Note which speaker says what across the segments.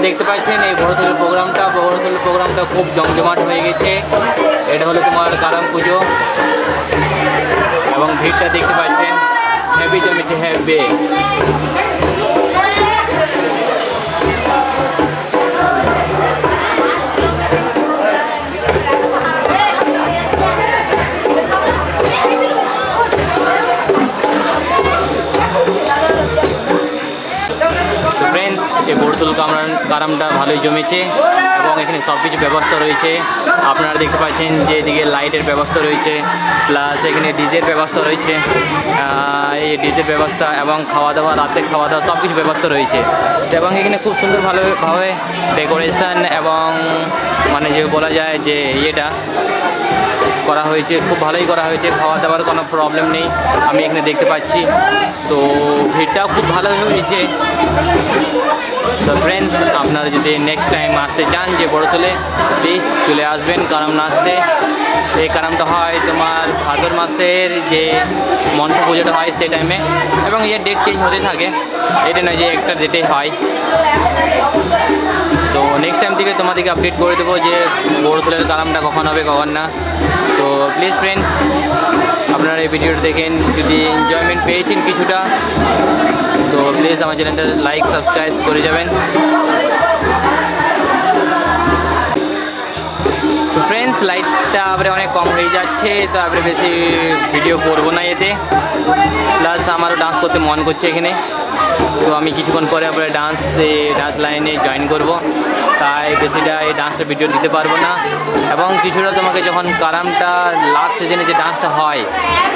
Speaker 1: দেখতে পাচ্ছেন এই বড়থলের প্রোগ্রামটা খুব জমজমাট হয়ে গেছে। এটা হলো তোমার কারাম পুজো এবং ভিড়টা দেখতে পাচ্ছেন হেভি জমেছে হেভি। ফ্রেন্ডস এই বড়থল কারামটা ভালোই জমেছে এবং এখানে সব কিছু ব্যবস্থা রয়েছে। আপনারা দেখতে পাচ্ছেন যে এদিকে লাইটের ব্যবস্থা রয়েছে, প্লাস এখানে ডিজের ব্যবস্থা রয়েছে। এই ডিজের ব্যবস্থা এবং খাওয়া দাওয়া, রাতে খাওয়া দাওয়া সব কিছু ব্যবস্থা রয়েছে এবং এখানে খুব সুন্দর ভালোভাবে ডেকোরেশন এবং মানে যে বলা যায় যে ইয়েটা করা হয়েছে, খুব ভালোই করা হয়েছে। খাওয়া দাওয়ার কোনো প্রবলেম নেই আমি এখানে দেখতে পাচ্ছি। তো ভিড়টাও খুব ভালো হয়েছে। তো ফ্রেন্ডস আপনারা যদি নেক্সট টাইম আসতে চান যে বড়থলে, প্লিজ চলে আসবেন কারাম নাচতে। এই কারামটা হয় তোমার ভাদ্র মাসের যে মনসা পুজোটা হয় সেই টাইমে এবং এর ডেট চেঞ্জ হতে থাকে, এটা নয় যে একটা ডেটে হয়। তো নেক্সট টাইম থেকে তোমাদেরকে আপডেট করে দেবো যে বড়থলের কারামটা কখন হবে কখন না। তো প্লিজ ফ্রেন্ডস আপনারা এই ভিডিওটা দেখেন, যদি এনজয়মেন্ট পেয়েছেন কিছুটা তো প্লিজ আমার চ্যানেলটা লাইক সাবস্ক্রাইব করে যাবেন। তো ফ্রেন্ডস লাইটটা আবার অনেক কম হয়ে যাচ্ছে, তো আবার বেশি ভিডিও করবো না এতে। প্লাস আমারও ডান্স করতে মন করছে এখানে, তো আমি কিছুক্ষণ পরে আবার ডান্স লাইনে জয়েন করব, তাই বেশিটা এই ডান্সের ভিডিও দিতে পারবো না। এবং কিছুটা তোমাকে যখন কারামটা লাস্ট সিজনে যে ডান্সটা হয়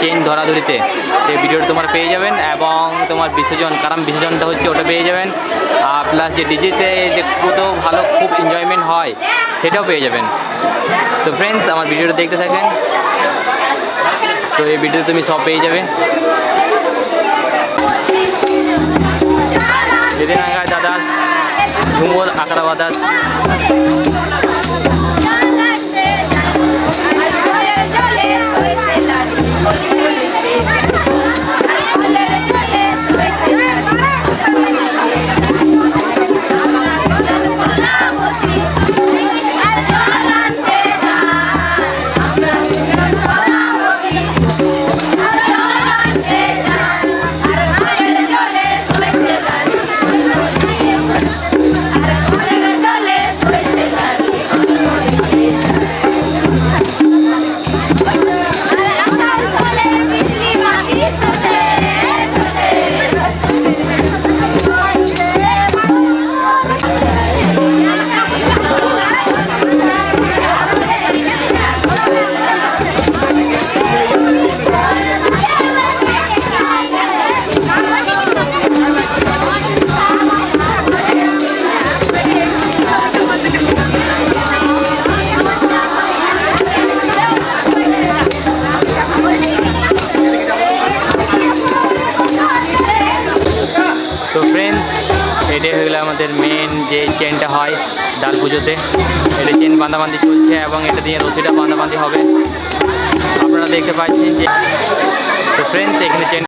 Speaker 1: চেন ধরাধরিতে, সেই ভিডিওটা তোমার পেয়ে যাবেন এবং তোমার কারাম বিসর্জনটা হচ্ছে ওটা পেয়ে যাবেন। আর প্লাস যে ডিজেতে যে খুব এনজয়মেন্ট হয় সেটাও পেয়ে যাবেন। তো ফ্রেন্ডস আমার ভিডিওটা দেখতে থাকেন, তো এই ভিডিও তুমি সব পেয়ে যাবে। যেদিন আগা দাদাস ঝুমুর আকারা বাদাস। তো ফ্রেন্ডস এটাই হয়ে গেলো আমাদের মেন যে চেনটা হয় ডাল পুজোতে, এটা চেন বাঁধাবাঁধি চলছে এবং এটা দিয়ে রশিটা বাঁধাবাঁধি হবে। আপনারা দেখতে পাচ্ছেন যে তো ফ্রেন্ডস এখানে চেন